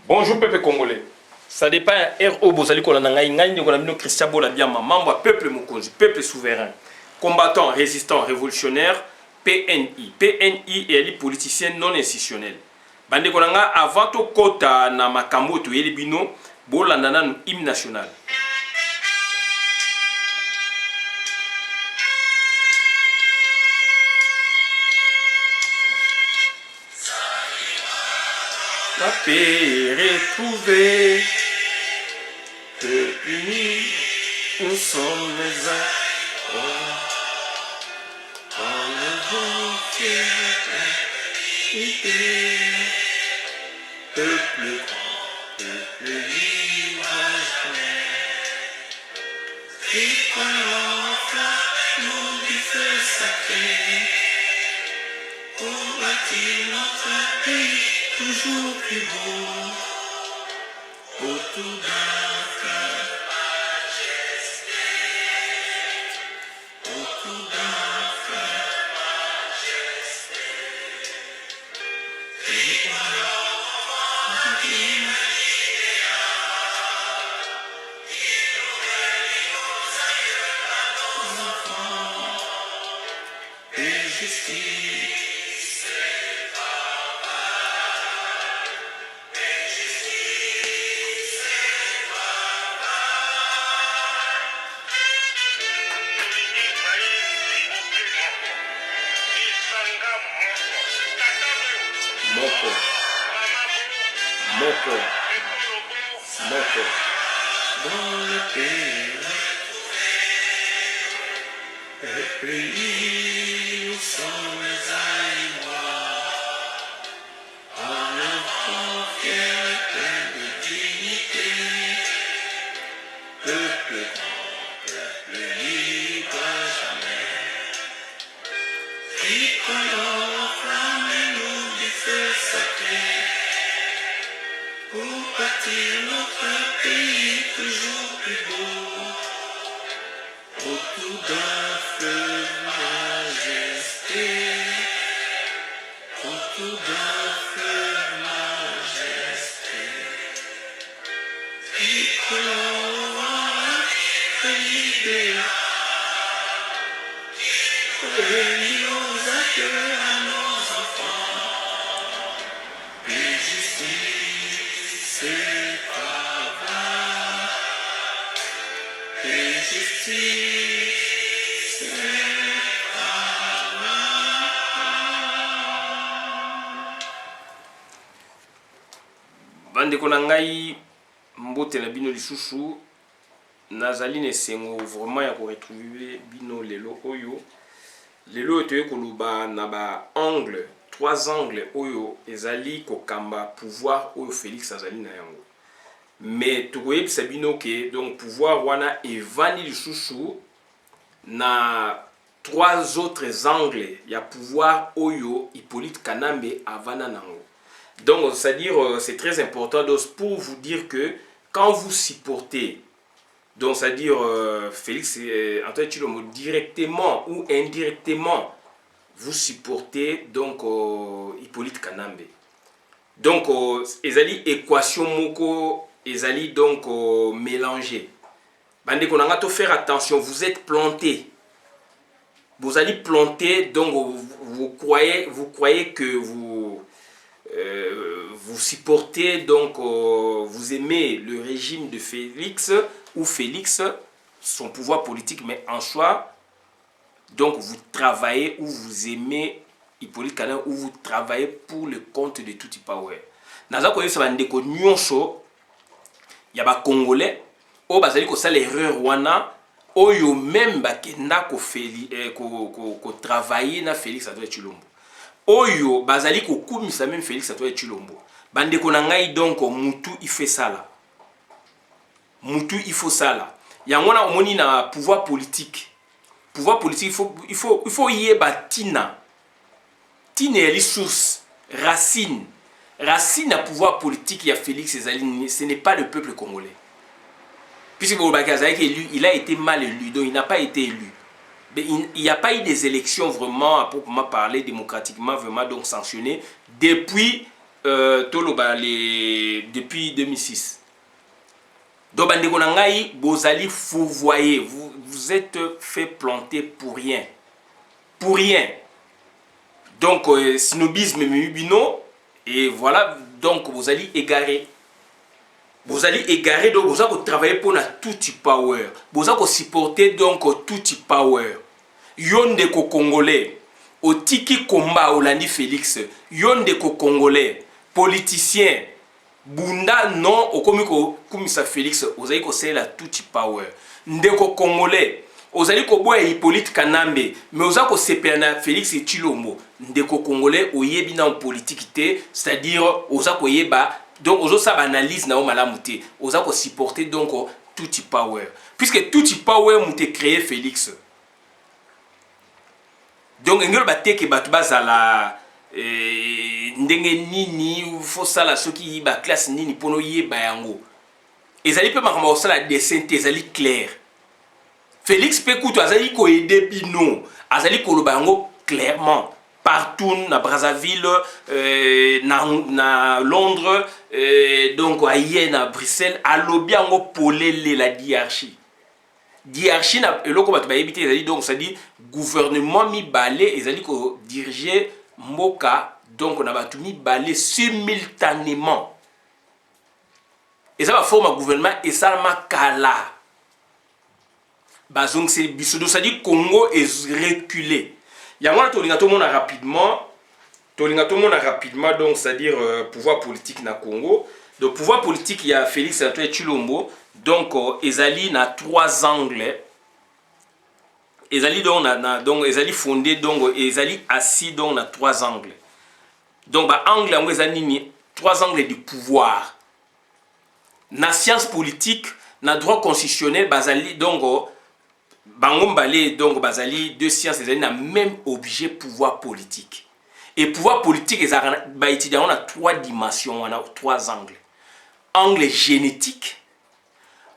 Bonjour peuple congolais. Ça dépend RO Bozali Kolananga Ingani Kolamino Christian Bolabiama, membre peuple Mukonzi, peuple souverain, combattant, résistant, révolutionnaire, PNI. PNI est les politiciens non institutionnels. Bande Kolanga avant to kota na makambo to yelibino bolandana no hymne national. La paix retrouvée, peuple uni, nous sommes les uns. Peuple grand, peuple libre, et par l'enfant, du feu sacré, pour bâtir notre pays. Toujours plus beau, autour d'un feu, majesté, autour d'un feu, majesté. Et alors, idéal, qui nourrit nos aïeux à nos enfants, et justice. Moko, Moko, Moko, dans le pays, nous sommes les Aïmois, en enfant fier de dignité, peuple grand, peuple libre jamais, tricolore, flamme du feu sacré, pour bâtir notre pays toujours plus beau, autour d'un feu majesté, autour d'un feu majesté, tricolore, l'idéal, réunis aux accueils à nos enfants, et justice et travail, et justice et travail. Bandeko na ngai mbote na bino lisusu nazali nesengo vraiment ya ko retrouver bino lelo oyo. Lelo etoye koluba na ba angle, 3 angles oyo ezali kokamba pouvoir oyo Félix azali na yango. Mais tokoyebisa bino ke donc pouvoir wana evandi lisusu na 3 autres angles ya pouvoir oyo Hippolyte Kanambe avana nango. Donc c'est-à-dire c'est très important donc, pour vous dire que quand vous supportez donc c'est-à-dire Félix Antoine Tshilombo directement ou indirectement vous supportez donc Hippolyte Kanambe. Donc ezali équation moko ezali donc mélangé. Bande konanga to faire attention, vous êtes planté. Vous allez planter donc vous croyez que vous supportez donc vous aimez le régime de Félix ou Félix son pouvoir politique, mais en soi donc vous travaillez ou vous aimez Hippolyte Kanambe ou vous travaillez pour le compte de Tutti Power. Naza ko yesa bandeko nyonso ya ba congolais o bazali ko sala erreur wana oyo même bakenda ko travailler na Félix Antoine Tshilombo. Oyo bazali ko kumisa même Félix Antoine Tshilombo. Bandeko na ngai donc mutu il fait ça là. Mutu il faut ça là. Yangona omoni na pouvoir politique. Pouvoir politique il faut yeba tina. Tina est source, racine. Racine à pouvoir politique il y a Félix Ezali, ce n'est pas le peuple congolais. Puisque il a été mal élu, donc il n'a pas été élu. Mais il n'y a pas eu des élections vraiment, à proprement parler, démocratiquement, vraiment donc sanctionnées depuis depuis 2006. Donc bandeko na ngai bozali fourvoyé, vous êtes fait planter pour rien. Pour rien. Donc snobisme bino et voilà, donc vous allez égarer. Vous allez égarer, donc vous allez travailler pour la Tutsi Power. Vous allez supporter donc Tutsi Power. Yonde ko Congolais. Au Tiki Komba Olandi Félix. Yonde ko Congolais. Politicien. Bunda non au komisa Félix. Vous allez ko c'est la Tutsi Power. Ndeko Congolais. Vous allez ko boya Hippolyte Kanambe. Mais vous allez ko sepena Félix et Chilombo. Ndeko Congolais au yebina en politique. C'est-à-dire, vous allez ko yeba. Donc, aux autres analyse na malamuté, aux autres supporter donc Tutsi Power, puisque Tutsi Power m'a créé Félix. Donc, ngelo bateke batu bazala ndenge nini ou faut ça la ceux qui ba classe nini pono yeba yango. Ezali pe makamba osala dessin ezali clair. Félix pe kutu azali ko aider bino, azali ko loba yango clairement. Partout na Brazzaville, na Londres, donc à Yen, à Bruxelles, à lobby en polele la diarchie. Diarchie na eloko batu ba ebité ezali donc ça dit gouvernement mi balé ezali ko diriger mboka donc na batu mi balé simultanément. Et ça va former un gouvernement et ça ma kala. Bazong c'est bisodo ça dit Congo est reculé. Yamona tolinga tout le monde rapidement. Tolinga tout le monde rapidement donc c'est-à-dire pouvoir politique na Congo. Donc pouvoir politique il y a Félix Antoine Tshilombo. Donc ezali na trois angles. Ezali donc donc ezali fondé donc ezali assis donc na trois angles. Donc ba angle yango ezali ni trois angles du pouvoir. Na science politique, na droit constitutionnel bazali donc Bangombale, donc Bazali, deux sciences, ils ont même objet pouvoir politique. Et pouvoir politique, ils ont trois dimensions, on a trois angles. Angle génétique,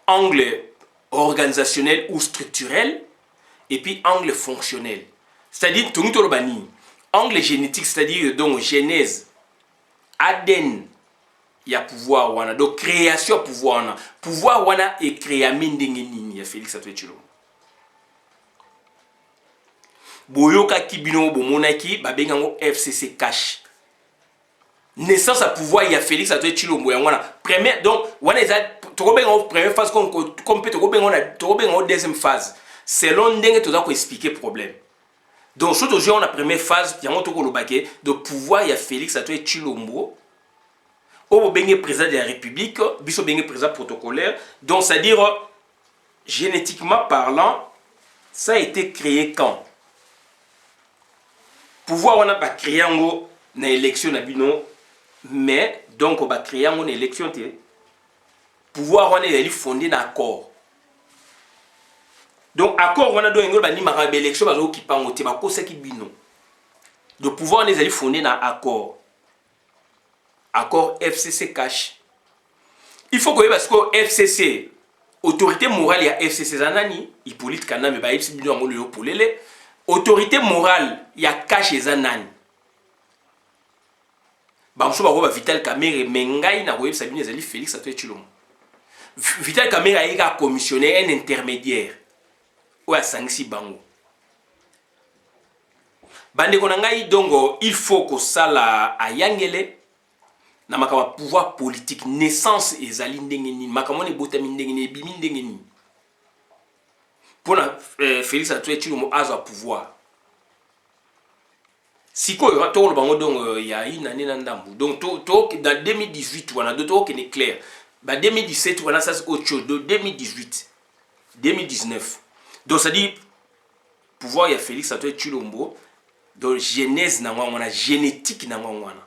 angle organisationnel ou structurel, et puis angle fonctionnel. C'est-à-dire, tout le monde angle génétique, c'est-à-dire donc genèse, ADN, il y a pouvoir, wana. Donc création pouvoir, wana. Pouvoir wana et créa mindengeni, il y a Félix Antoine Tshilombo. Boyoka Kibino Bomonaki, Babengango FCC cash. Naissance à pouvoir, il y a Félix Antoine Tshilombo. Première, donc, on a première phase, comme peut deuxième phase. Selon Dengue, tu dois expliquer le problème. Donc, surtout aujourd'hui, on a première phase, il y a de pouvoir, il y a Félix Antoine Tshilombo. Au Bengue président de la République, Bisso Bengue président protocolaire. Donc, c'est-à-dire, génétiquement parlant, ça a été créé quand? Pouvoir on a pas créé en na élection na bino mais donc on va créer en élection te pouvoir on est fondé dans accord donc accord on a donc ngol ba ni maka élection ba zo ki pango te ba ko se ki bino de pouvoir on est fondé dans accord FCC cash il faut que parce que FCC autorité morale ya FCC zanani Hippolyte Kanambe ba FCC bino ngolo yo polele. Autorité morale, il y a cash et zanani. Bamso ba Vital Kamerhe mengai na web Sabine Zali Félix Antoine Tshilombo. Vital Kamerhe a commissionné un intermédiaire. Ou a sangsi bango. Bande konangai donc il faut que ça la ayangele na makama pouvoir politique naissance ezali ndengeni makama ne botami ndengeni bimi ndengeni. Pour Félix Antoine Tshilombo a pouvoir. Si quoi il y a une année donc dans 2018 on a d'autres qui est clair. Dans 2017 on a ça autre chose. De 2018, 2019. Donc ça dit pouvoir il y a Félix Antoine Tshilombo. Donc genèse na wana génétique na wana.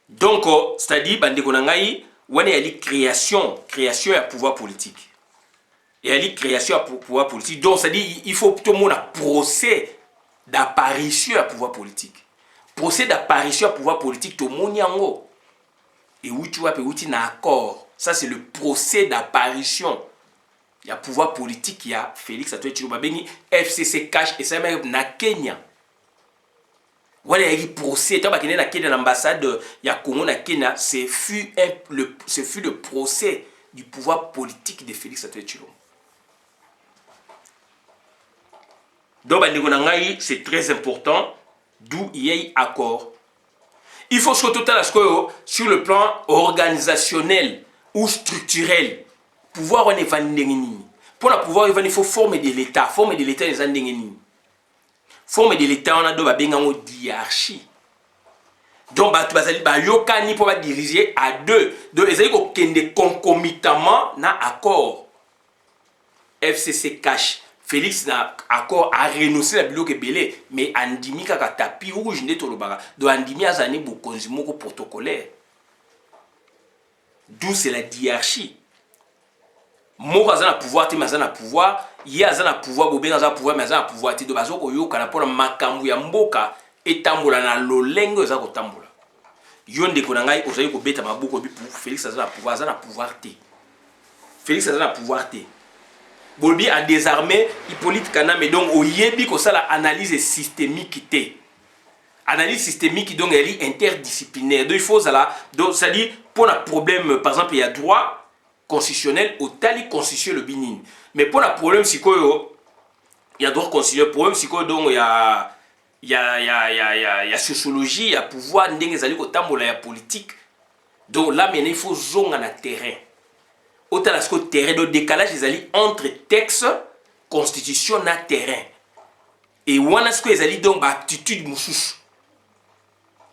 Donc c'est-à-dire bande konangai on a dit création à pouvoir politique. Et a dit création à pouvoir politique. Donc, ça dit il faut que tout le monde a procès d'apparition à pouvoir politique. Procès d'apparition à pouvoir politique, tout le monde y a un et où tu vois, où tu as un accord. Ça, c'est le procès d'apparition. Il y a pouvoir politique, il y a Félix Antoine Tshilombo, FCC cash et ça même na Kenya. Voilà, il y a procès. Tu vois, qu'il y a l'ambassade ya Congo na Kenya, ce fut le procès du pouvoir politique de Félix Antoine Tshilombo. Donc, c'est très important, d'où il y a eu accord. Il faut se retrouver sur le plan organisationnel ou structurel. Pouvoir, on est vandénini. Pour le pouvoir, il faut former de l'État. Former de l'État, les andénini. Former de l'État, on a deux hiérarchie. Donc, il faut diriger à deux. Donc, il faut concomitamment na accord. FCC cache. Félix na accord a renoncé la biloke belé, mais andimi kaka tapis rouge nde tolobaka. Donc andimi azani bokonzi moko protocolaire. D'où c'est la hiérarchie. Moko azana pouvoir te mazana pouvoir, ye azana pouvoir bobenga azana pouvoir mais azana pouvoir te do bazoko yoka na pona makambu ya mboka etambola na lolengo za kotambola. Yo ndeko na ngai ozali ko beta mabuko bi pour Félix azana pouvoir te. Félix azana pouvoir te. Bolbi a désarmé Hippolyte Kana, mais donc au yebi ko ça la analyse systémique té. Analyse systémique donc elle est interdisciplinaire. Donc il faut ça donc ça dit pour un problème par exemple il y a droit constitutionnel au tali constitutionnel le binin. Mais pour un problème si quoi il y a droit constitutionnel problème si quoi donc il y a sociologie, il y a pouvoir ndenge zali ko tambola ya politique. Donc là maintenant il faut zonga na terrain. Autant que terrain de décalage entre texte, constitution et terrain. Et on a ce que donc attitude moussous.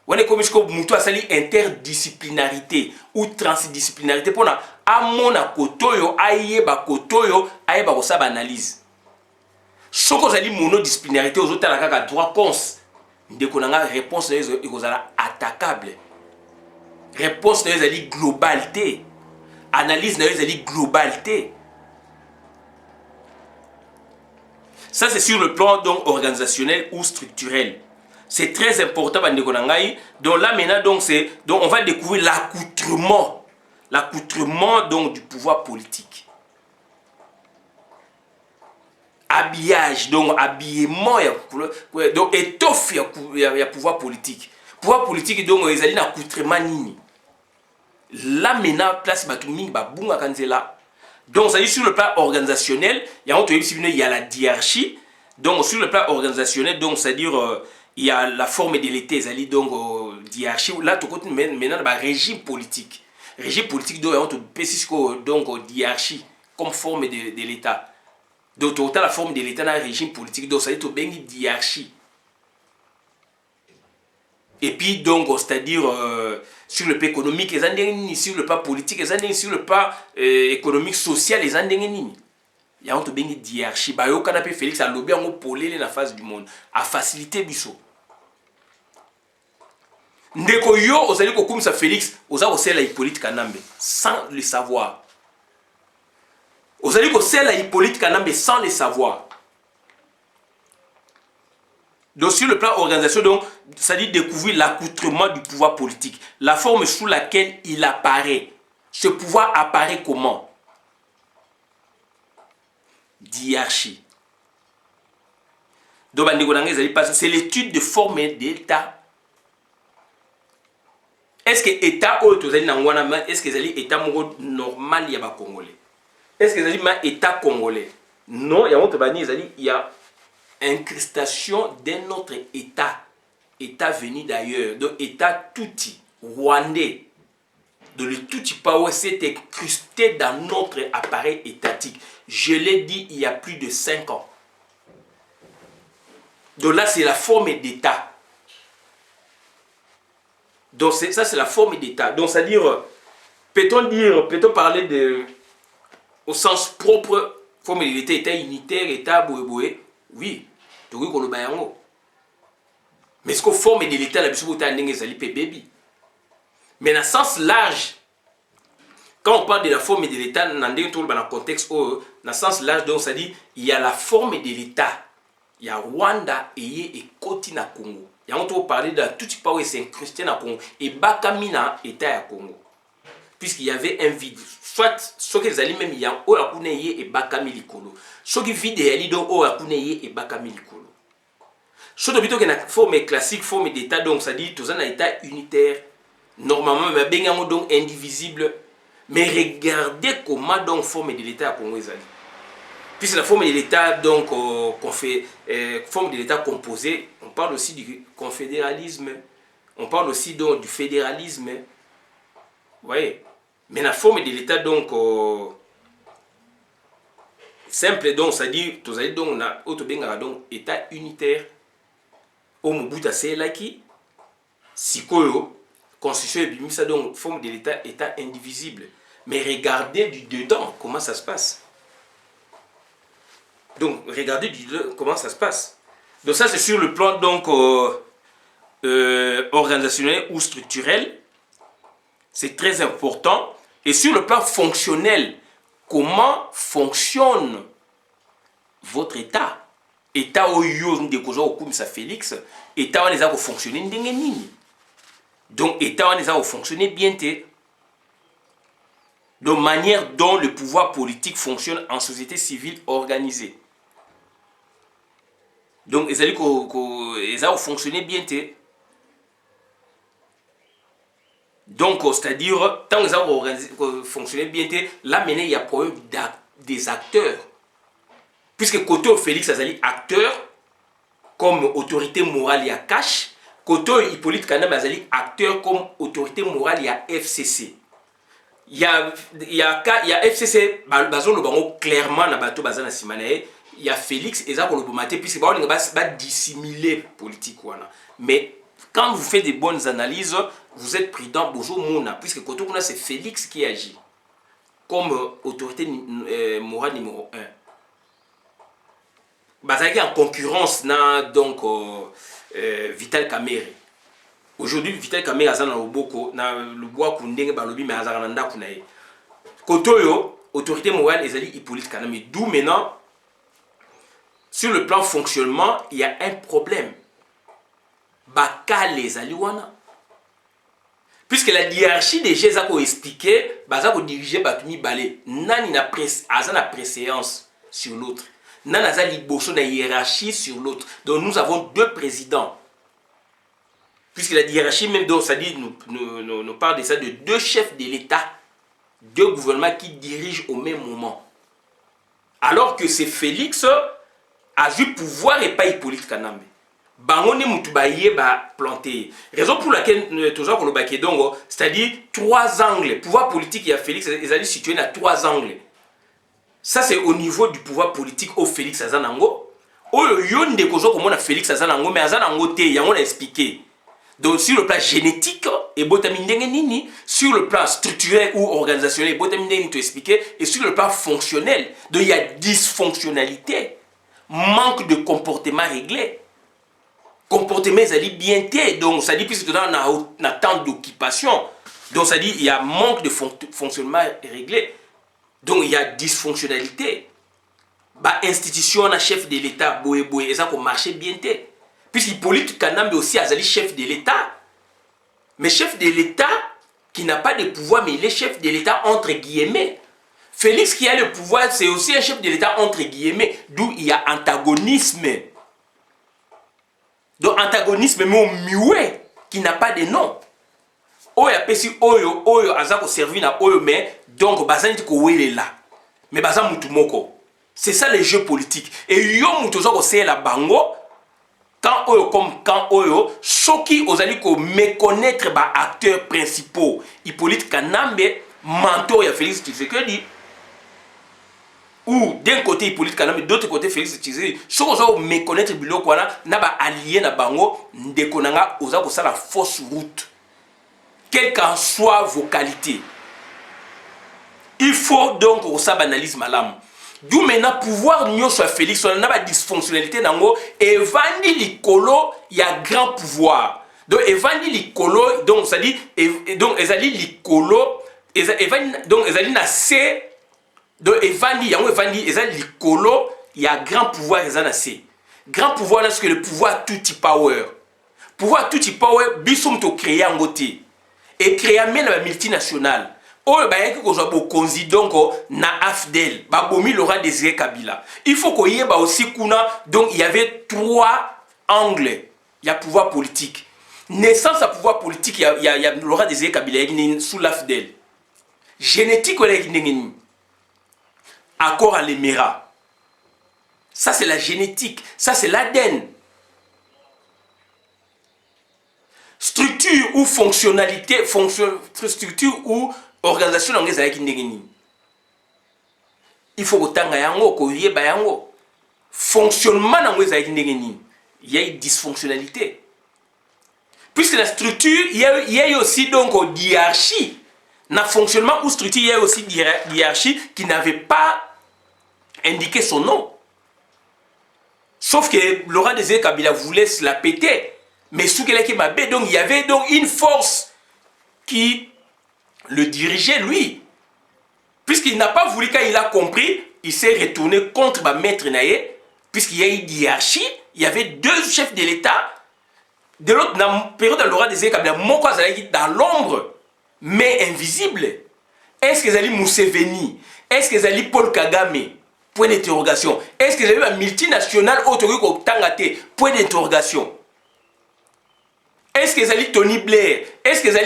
On est comme ce que moutou a sali interdisciplinarité ou transdisciplinarité pour na amona kotoyo aye ba kotoyo aye ba kosa analyse. Ce que zali monodisciplinarité aux autres la kaka droit cons. Ndeko nanga réponse ezala attaquable. Réponse ezali globalité. Analyse na globalité. Ça c'est sur le plan donc organisationnel ou structurel. C'est très important donc là maintenant donc c'est donc on va découvrir l'accoutrement donc du pouvoir politique. Habillage donc habillement donc étoffe ya pouvoir politique. Pouvoir politique donc ils allaient l'accoutrement nini. Là maintenant place batuming babunga kanzela. Donc ça dit sur le plan organisationnel, il y a la hiérarchie. Donc sur le plan organisationnel donc c'est à dire il y a la forme de l'État, ça dit donc hiérarchie là tout côté maintenant ba régime politique. Régime politique donc hiérarchie comme forme de l'État. Donc total la forme de l'État dans le régime politique donc ça dit to bengi hiérarchie. Et puis donc c'est-à-dire sur le plan économique, sur le plan politique, sur le plan économique, social, les andengeni. Il y a un peu de hiérarchie. Il y a un peu Félix a lobby en polé la face du monde, à faciliter biso. Ndeko yo, vous allez comme ça Félix, vous allez aussi la Hippolyte Kanambe sans le savoir. Vous allez aussi la Hippolyte Kanambe sans le savoir. Donc sur le plan organisation, donc, ça dit découvrir l'accoutrement du pouvoir politique, la forme sous laquelle il apparaît. Ce pouvoir apparaît comment? D'hiérarchie. Donc c'est l'étude de forme d'État. Est-ce que l'État est-ce que c'est l'État normal il y a Congolais? Est-ce que c'est l'État congolais? Non, il y a incrustation d'un autre État, État venu d'ailleurs, donc État Tutsi, rwandais. Donc le Tutsi Power s'est incrusté dans notre appareil étatique. Je l'ai dit il y a plus de 5 ans. Donc là c'est la forme d'État. Donc ça c'est la forme d'État. Donc c'est-à-dire, peut-on parler de, au sens propre, forme d'État, État unitaire, État boé. Oui, mais ce qu'on forme de l'État, mais dans le sens large, quand on parle de la forme de l'État, dans le contexte, dans le sens large, donc ça dit il y a la forme de l'État. Il y a Rwanda et Koti na Congo. Il y a on parler de tout type où c'est incrusté na Congo et Bakamina État à Congo. Puisqu'il y avait un vide. Soit ce que les même il y a et Bakami Likolo. Ce qui vide est donc et Bakami Likolo. chose plutôt que la forme classique, forme d'état, donc ça dit tout un état unitaire, normalement, mais bien donc indivisible. Mais regardez comment donc forme de l'état congolais. Puisque la forme de l'état donc forme de l'état composé, on parle aussi du confédéralisme, on parle aussi donc du fédéralisme. Vous voyez. Mais la forme de l'état donc simple donc ça dit tous allez donc on a autre donc état unitaire. Au Mobutu Selaki, Sikoyo, constitution et bimisa donc forme de l'état état indivisible. Mais regardez du dedans comment ça se passe. Donc regardez du dedans comment ça se passe. Donc ça c'est sur le plan donc organisationnel ou structurel, c'est très important. Et sur le plan fonctionnel, comment fonctionne votre état? État oyo ndekozo okumisa Félix, état wana eza ko fonctionner ndenge nini? Donc état wana eza ko fonctionner bien té. De manière dont le pouvoir politique fonctionne en société civile organisée. Donc ezali ko eza ko fonctionner bien té. Donc c'est-à-dire tant que ça va fonctionner bien té, là maintenant il y a problème des acteurs. Puisque Koto Félix Azali acteur, comme autorité morale, il y a Cash. Koto Hippolyte Kanam Azali acteur, comme autorité morale, il y a FCC. Il y a FCC, clairement, il y a Félix et ça pour le bombaté, puisque on va dissimuler politique. Mais quand vous faites des bonnes analyses, vous êtes prudent, bonjour Mouna, puisque Koto c'est Félix qui agit comme autorité morale numéro 1. Bazaki en concurrence na donc Vital Kamerhe. Aujourd'hui Vital Kamerhe azana loboko na lobwa kundenge balobi mais azana ndako na ye. Kotoyo autorité morale ezali Hippolyte Kanam. D'où maintenant sur le plan fonctionnement, il y a un problème. Bakale ezali wana. Puisque la hiérarchie des gens a expliqué, bazako diriger batumi balé. Nani na azana préséance sur l'autre. Nanaza liboso na hiérarchie sur l'autre. Donc nous avons deux présidents. Puisque la hiérarchie même, donc ça dit, nous parle de ça, de deux chefs de l'État, deux gouvernements qui dirigent au même moment. Alors que c'est Félix a eu pouvoir et pas Hippolyte Kanambe. Bangone Moutubaye ba planté. Raison pour laquelle toujours pour le baquet donc, c'est-à-dire trois angles. Pouvoir politique et Félix, ils allaient situer à trois angles. Ça c'est au niveau du pouvoir politique au Félix Azanango. Oyo yonde kozo comme on a Félix Azanango mais Azanango te yango a expliqué. Donc sur le plan génétique et botamindenge sur le plan structurel ou organisationnel botamindenge to expliquer et sur le plan fonctionnel. Donc il y a dysfonctionnalité, manque de comportement réglé. Comportement ça dit bien té donc ça dit puisque dans na temps d'occupation. Donc ça dit il y a manque de fonctionnement réglé. Donc il y a dysfonctionnalité. Bah institution na chef de l'État boye et ça pour marcher bien té. Puisqu'Hippolyte Kanambe aussi azali chef de l'État. Mais chef de l'État qui n'a pas de pouvoir mais il est chef de l'État entre guillemets. Félix qui a le pouvoir c'est aussi un chef de l'État entre guillemets d'où il y a antagonisme. Donc antagonisme mais au mieux qui n'a pas de nom. Oyo apesi oyo azako servi na oyo mais donc bazani ko wele là mais bazan mutu moko c'est ça le jeu politique et yo mutu zo ko la bango quand oyo comme quand oyo soki ozali ko méconnaître ba acteurs principaux Hippolyte Kanambe mentor ya Félix Tshisekedi ou d'un côté Hippolyte Kanambe d'autre côté Félix Tshisekedi soki ozo méconnaître biloko wana na ba allié na bango ndeko nanga oza ko sala fausse route. Quelles qu'en soient vos qualités. Il faut donc qu'on s'analyse malam. D'où maintenant pouvoir nous soit Félix, on a pas dysfonctionnalité nango et vandi likolo il y a grand pouvoir. Donc evandi likolo donc ça dit donc ezali likolo donc ezali na C donc evandi yango evandi ezali likolo il y a grand pouvoir ezali na C. Grand pouvoir là c'est que le pouvoir tutti power. Pouvoir tutti power bisum to créer en côté. Et créer même la multinationale. Oh, bah, il faut qu'on se donc na AFDEL, bah, Bomi Laurent Désiré Kabila. Il faut qu'on y ait aussi kuna, donc il y avait trois angle, il y a pouvoir politique. Naissance à pouvoir politique, il y a Laurent Désiré Kabila sous l'AFDEL. Génétique, accord à l'Émirat. Ça, c'est la génétique. Ça, c'est l'ADN. Structure ou fonctionnalité, structure ou organisation, il faut autant que fonctionnement, il y a une dysfonctionnalité. Puisque la structure, il y a aussi donc une hiérarchie. Dans le fonctionnement ou structure, il y a aussi une hiérarchie qui n'avait pas indiqué son nom. Sauf que Laurent Désiré Kabila voulait se la péter. Mais sous quelqu'un m'a bé, donc il y avait donc une force qui le dirigeait lui. Puisqu'il n'a pas voulu, quand il a compris, il s'est retourné contre ma maître Naye. Puisqu'il y a une hiérarchie, il y avait deux chefs de l'État. De l'autre, dans la période de Laurent Désiré Kabila, mon cas dans l'ombre, mais invisible. Est-ce que c'est Museveni? Est-ce que c'est Paul Kagame? Point d'interrogation. Est-ce que c'est la multinationale autorité Tangate? Point d'interrogation. Est-ce que c'est Tony Blair? Est-ce que c'est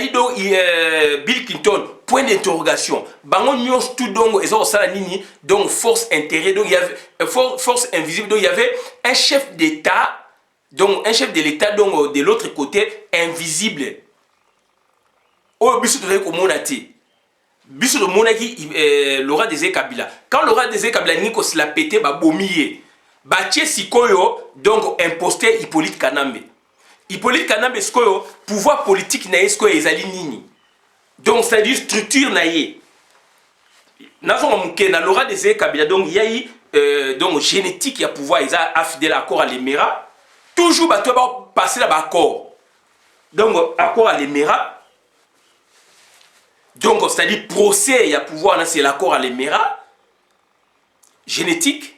Bill Clinton? Point d'interrogation. Bango nyos tout donc et ça nini donc force intérêt donc il y avait force invisible donc il y avait un chef d'État donc un chef de l'État donc de l'autre côté invisible. Oh biso to ko monati. Biso de monaki Laurent Désiré Kabila. Quand Laurent Désiré Kabila niko se la pété ba bomier. Ba tie sikoyo donc imposteur Hippolyte Kanambe. Hippolyte Kanambe skoyo pouvoir politique na esko ezali nini. Donc c'est-à-dire structure na ye. Nazo muke na Laurent Désiré Kabila donc il y a eu donc génétique ya pouvoir ils a affidé l'accord à l'Émirat. Toujours ba toi passer là accord. Donc accord à l'Émirat. Donc c'est-à-dire procès ya pouvoir c'est l'accord à l'Émirat. Génétique,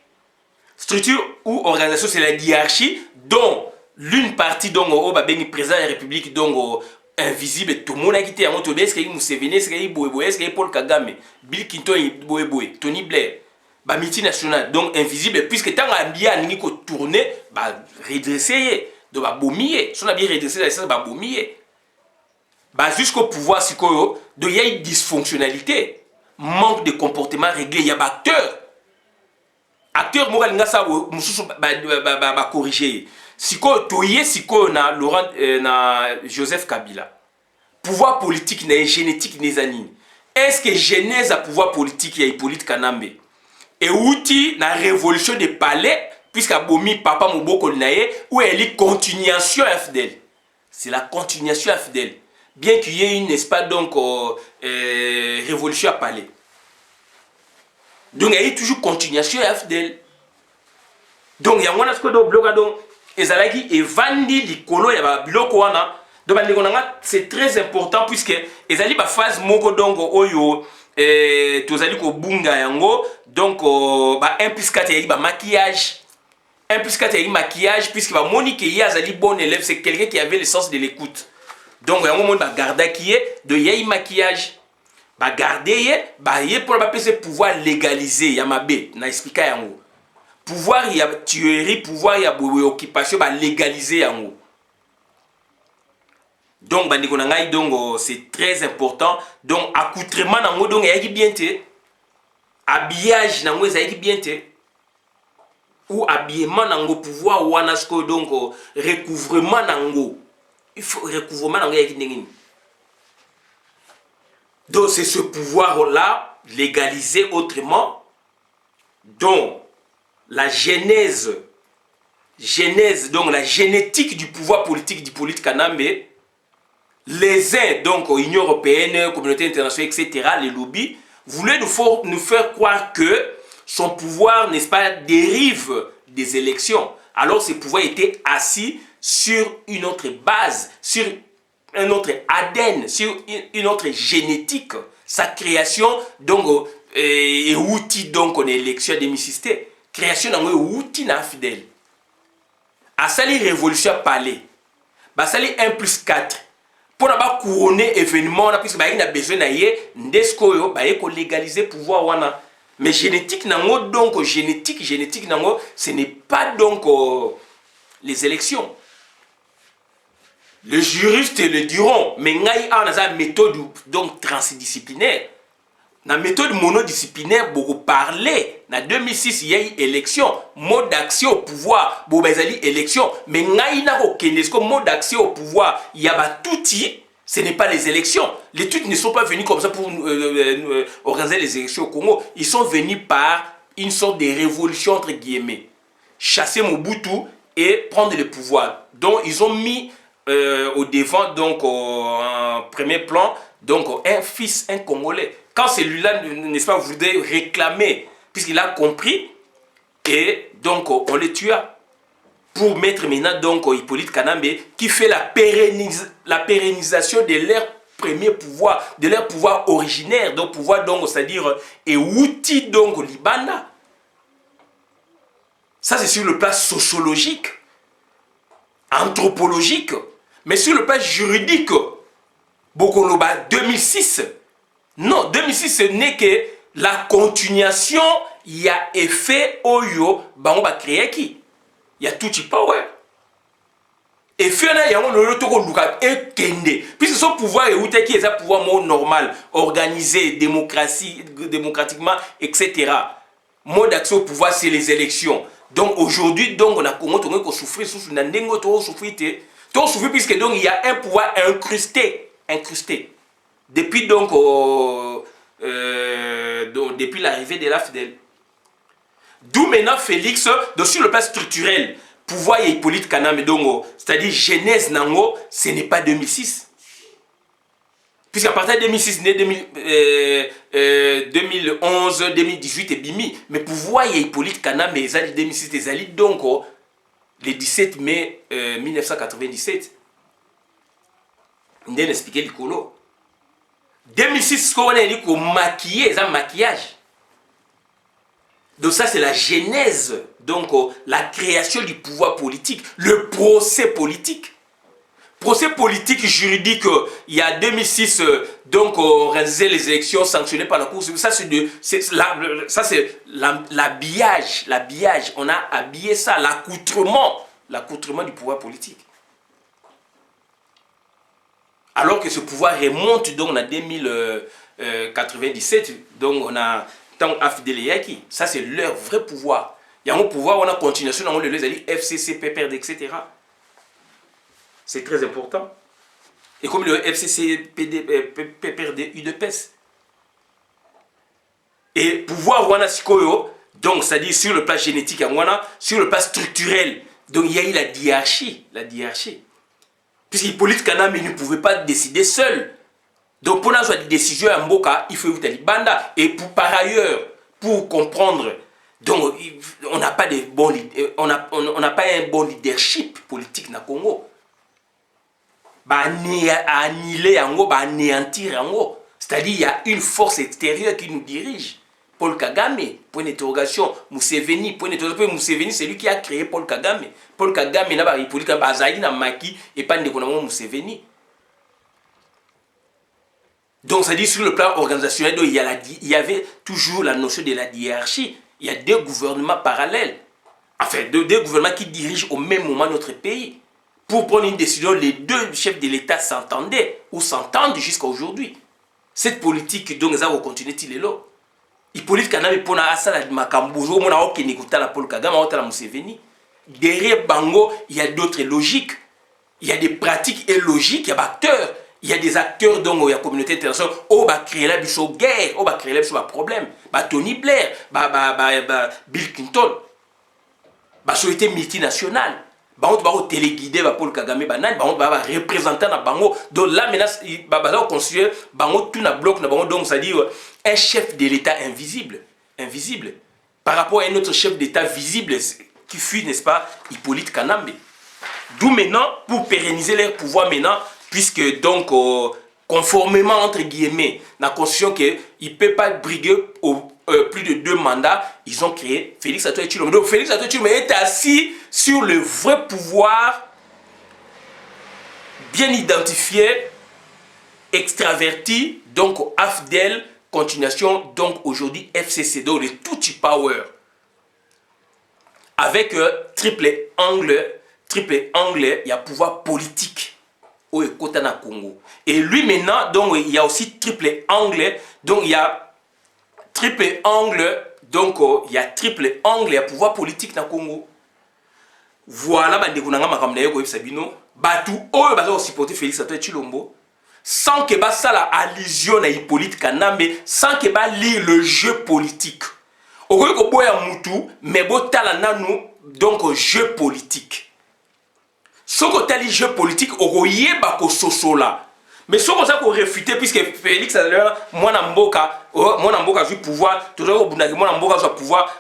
structure ou organisation c'est la hiérarchie dont l'une partie donc au président de la République donc invisible tout le monde a quitté en autour est-ce qu'il Museveni est-ce qu'il Boye est-ce qu'il Paul Kagame Bill Clinton Boye Tony Blair ba multinational donc invisible puisque tant que bien ni ko tourner ba redresser donc ba bomier si on a bien redressé ça ba bomier ba jusqu'au pouvoir sikoyo donc il y a une dysfonctionnalité manque de comportement réglé il y a ba acteur moral nga ça mususu ba corriger sikoyo toye sikoyo na Laurent na Joseph Kabila pouvoir politique na génétique nezanini est-ce que genèse à pouvoir politique ya Hippolyte Kanambe et outil la révolution des palais puisqu'à Bomi papa Moboko naye où elle est continuation fidèle c'est la continuation fidèle bien qu'il y ait une n'est-ce pas donc révolution à palais donc il y a toujours continuation fidèle donc il y a un aspect de bloc donc ezalaki evandi likolo ya ba biloko wana donc c'est très important puisque ezali ba phase moko donc oyo tozali ko bunga yango donc ba 1 plus 4 ya ba maquillage 1 plus 4 ya maquillage puisque ba Monique ya azali bon élève c'est quelqu'un qui avait le sens de l'écoute donc yango monde ba garda qui est de ya maquillage ba garder ba ye pour ba pese pouvoir légaliser ya mabe na expliquer yango pouvoir il y a tuerie pouvoir il y a occupation ba légaliser yango donc bandiko na ngai donc c'est très important donc accoutrement nango donc yaki bien te habillage nango yaki bien te ou habillement nango pouvoir wana sko donc recouvrement nango il faut recouvrement nango yaki ndengini donc c'est ce pouvoir là légalisé autrement donc la genèse donc la génétique du pouvoir politique d'Hippolyte Kanambe. Les uns, donc Union européenne, communauté internationale, etc., les lobbies, voulaient nous faire croire que son pouvoir, n'est-ce pas, dérive des élections. Alors ce pouvoir était assis sur une autre base, sur un autre ADN, sur une autre génétique. Sa création, donc, et outil, donc, en élection d'émissisté. Création d'un outil na fidèle. A sali révolution palais. Ba sali 1 plus 4. Pour n'avoir couronné événement, puisque bah il a besoin d'ailleurs ndesco yo bah il légaliser pouvoir wana. Mais génétique nango donc génétique nango ce n'est pas donc les élections. Les juristes le diront, mais il y a une méthode donc transdisciplinaire. Dans la méthode monodisciplinaire, beaucoup parler. En 2006, il y a eu élection, mode d'accès au pouvoir, beaucoup élection. Mais il y a un mode d'accès au pouvoir, il y a tout. Ce n'est pas les élections. Les trucs ne sont pas venus comme ça pour organiser les élections au Congo. Ils sont venus par une sorte de révolution entre guillemets. Chasser Mobutu et prendre le pouvoir. Donc ils ont mis au devant, donc en premier plan, donc un fils, un Congolais. Quand celui-là, n'est-ce pas, voulait réclamer, puisqu'il a compris, et donc on le tua. Pour mettre maintenant donc Hippolyte Kanambe qui fait la pérennisation de leur premier pouvoir, de leur pouvoir originaire, donc pouvoir donc c'est-à-dire et outil donc Libanda. Ça c'est sur le plan sociologique, anthropologique, mais sur le plan juridique, Bokoloba 2006. Non, 2006 ce n'est que la continuation, il y a effet Oyo, on va créer qui? Il y a tout type power. Et finalement, il y a un autre et kende. Puisque son pouvoir est qui est un pouvoir normal, organisé, démocratiquement, etc. Mode d'accès au pouvoir, c'est les élections. Donc aujourd'hui, donc on a comment souffrir, souffrir, puisque donc il y a un pouvoir incrusté. Depuis donc depuis l'arrivée de la Fidèle. D'où maintenant Félix, donc sur le plan structurel, pouvoir et Hippolyte Kanambe Dongo, c'est-à-dire genèse Nango, ce n'est pas 2006. Puisqu'à partir de 2006, 2011, 2018 et Bimi, mais pouvoir et Hippolyte Kanambe, les années 2006, les années donc le 17 mai 1997, on a expliqué le colo. 2006, ce qu'on a dit qu'on maquillait, c'est un maquillage. Donc ça c'est la genèse, donc la création du pouvoir politique, le procès politique. Procès politique juridique, il y a 2006, donc on réalisait les élections sanctionnées par la Cour. Ça c'est l'habillage, on a habillé ça, l'accoutrement du pouvoir politique. Alors que ce pouvoir remonte donc en 2097, donc on a tant Afdeleyaki, ça c'est leur vrai pouvoir. Il y a un pouvoir, on a continuation, on les a dit FCC, PPRD, etc. C'est très important. Et comme le FCC, PPRD, UDPS. Et pouvoir, on a Sikoyo, donc c'est-à-dire sur le plan génétique, sur le plan structurel, donc il y a eu la hiérarchie. Puisqu'Hippolyte Kanambe ne pouvait pas décider seul. Donc pour avoir des décisions en Mboka, il faut éviter les bandas. Et par ailleurs, pour comprendre, donc on n'a pas on n'a pas un bon leadership politique dans le Congo. Annihiler en haut, anéantir en haut. C'est-à-dire il y a une force extérieure qui nous dirige. Paul Kagame, point d'interrogation. Museveni, point d'interrogation. Museveni, c'est lui qui a créé Paul Kagame. Paul Kagame, n'a pas Hippolyte Kanambe, n'a Maki et pas de Museveni. Donc, ça dit sur le plan organisationnel, il y avait toujours la notion de la hiérarchie. Il y a deux gouvernements parallèles. Enfin, deux gouvernements qui dirigent au même moment notre pays. Pour prendre une décision, les deux chefs de l'État s'entendaient ou s'entendent jusqu'à aujourd'hui. Cette politique, donc, ça va continuer til là. Hippolyte Kanambe, pour la Makambozo, on a aucun écouté la Paul Kagame, on a Museveni. Derrière Bango, il y a d'autres logiques. Il y a des pratiques et logiques, il y a des acteurs. Il y a des acteurs dont il y a la communauté internationale qui va créer la guerre, qui va créer les problèmes. Tony Blair, Bill Clinton, société multinationale. On va téléguider Paul Kagame, on va représenter na bango. Donc là maintenant, on considère bango tout na bloc na bango, donc c'est-à-dire un chef de l'État invisible, par rapport à un autre chef d'État visible qui fut, n'est-ce pas, Hippolyte Kanambe. D'où maintenant, pour pérenniser leur pouvoir maintenant, puisque donc conformément entre guillemets la constitution qu'il ne peut pas briguer plus de 2 mandats, ils ont créé Félix Antoine Tshilombo. Donc Félix Antoine Tshilombo est assis sur le vrai pouvoir bien identifié, extraverti, donc AFDEL, continuation, donc aujourd'hui FCC, donc le Tutsi Power, avec triple angle triple angle, il y a pouvoir politique au côté na Congo. Et lui maintenant, donc il y a aussi triple angle, donc il y a triple angle, donc il y a triple angle, il y a pouvoir politique na Congo. Voilà, bande kunanga makamna yeko sabino, batu oyo bazo supporter Félix Antoine Tshilombo sans que ba ça la allusion à Hippolyte Kanambe, sans que ba lire le jeu politique. Okoyo ko boya mutu, mais bo tala nanu donc jeu politique. Soko tali jeu politique okoye ba ko sosola. Mais ce qu'on a réfuté, puisque Félix a l'air, moi Namboka joue pouvoir, tout le monde moi Namboka joue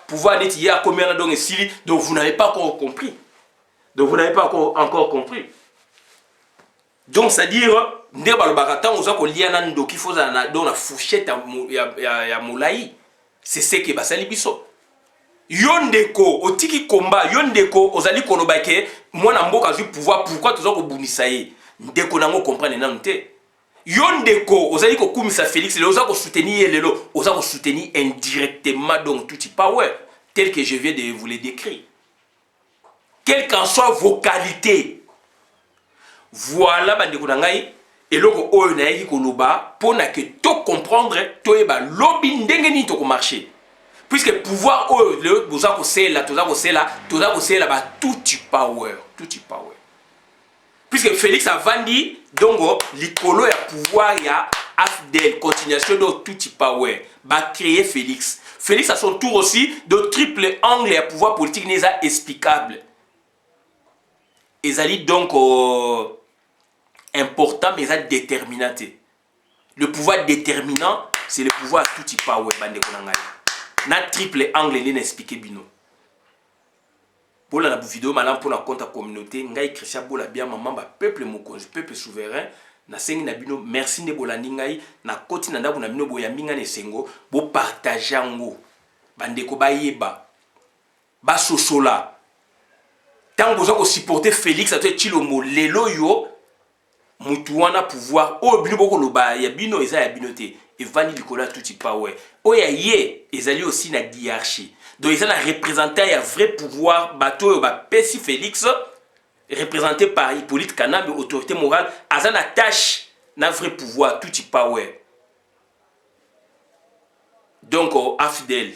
pouvoir d'être hier combien donc ici, donc vous n'avez pas encore compris. Donc vous n'avez pas encore compris. Donc c'est-à-dire, ndeba le baratan on a lié à nando qu'il faut dans la fourchette ya moulaï. C'est ce qui va salibiso. Yondeko, otiki combat, yondeko, ozali kolobake, moi Namboka joue pouvoir, pourquoi tout ça ko bunisaye? Ndeko nango comprendre nanté. Yondeko, ozali ko kumisa Félix, oza ko soutenir lelo, oza ko soutenir indirectement donc tout power tel que je viens de vous le décrire. Quelle qu'en soit vos qualités. Voilà bandeko nangai eloko oyo na yeki koloba pona que to comprendre to eba lobi ndenge ni to ko marcher. Puisque pouvoir oyo le boza ko sela, toza ko sela ba tout power. Puisque Félix a vendu, donc, l'icolo a pouvoir, il y a AFDEL, continuation de tout power, va créer Félix. Félix à son tour aussi, de triple angle et pouvoir politique n'est pas explicable. Ils allaient donc important, mais ils déterminant. Le pouvoir déterminant, c'est le pouvoir tout power. Na triple angle, il n'est expliqué bino. Pour la vidéo malam pour la compte communauté ngai Christian bola bien maman ba peuple mokonzi peuple souverain na sengi na bino merci ne bolandi ngai na koti na ndabu na bino boya minga ne sengo bo partager ngo bandeko ba yeba ba sosola tango zo ko supporter Félix Antoine Tshilombo lelo yo mutu wana pouvoir o bino boko loba ya bino eza ya bino te evani likola tout power o ya ye ezali aussi na hiérarchie. Donc ils ont un représentant, il y a un vrai pouvoir, bateau, Pessi Félix, représenté par Hippolyte Kanambe, autorité morale, ils ont une tâche, un vrai pouvoir, tout power. Donc, AFDEL,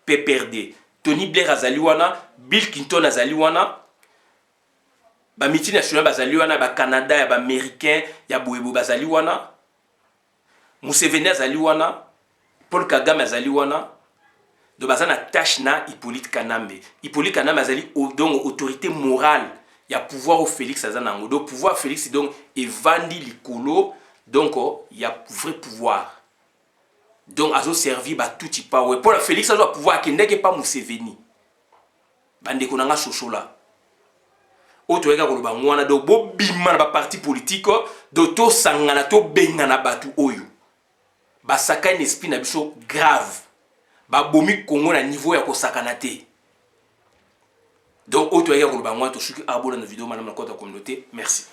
PPRD, Tony Blair Azaliwana, Bill Clinton Azaliwana, Miti National Azaliwana, Canada, Américain, Boebo Azaliwana, Museveni Azaliwana, Paul Kagame Azaliwana. Donc, il y a une tâche na Hippolyte Kanambe. Hippolyte Kanambe a donc autorité morale. Il y a pouvoir au Félix Azanango. Donc, pouvoir Félix, donc, est vendu l'icolo. Donc, il y a vrai pouvoir. Donc, il a servi à tout type. Pour Félix, il a pouvoir qui n'est pas Museveni. Bande konanga sosola. Autre regard ko ba ngwana do bo bima na parti politique do to sangana to bengana batu oyo. Ba saka une esprit na biso grave. Babomi Congo na niveau ya kosakana te. Donc auto ya ko ba ngwa to suki abona na vidéo madame la communauté. Merci.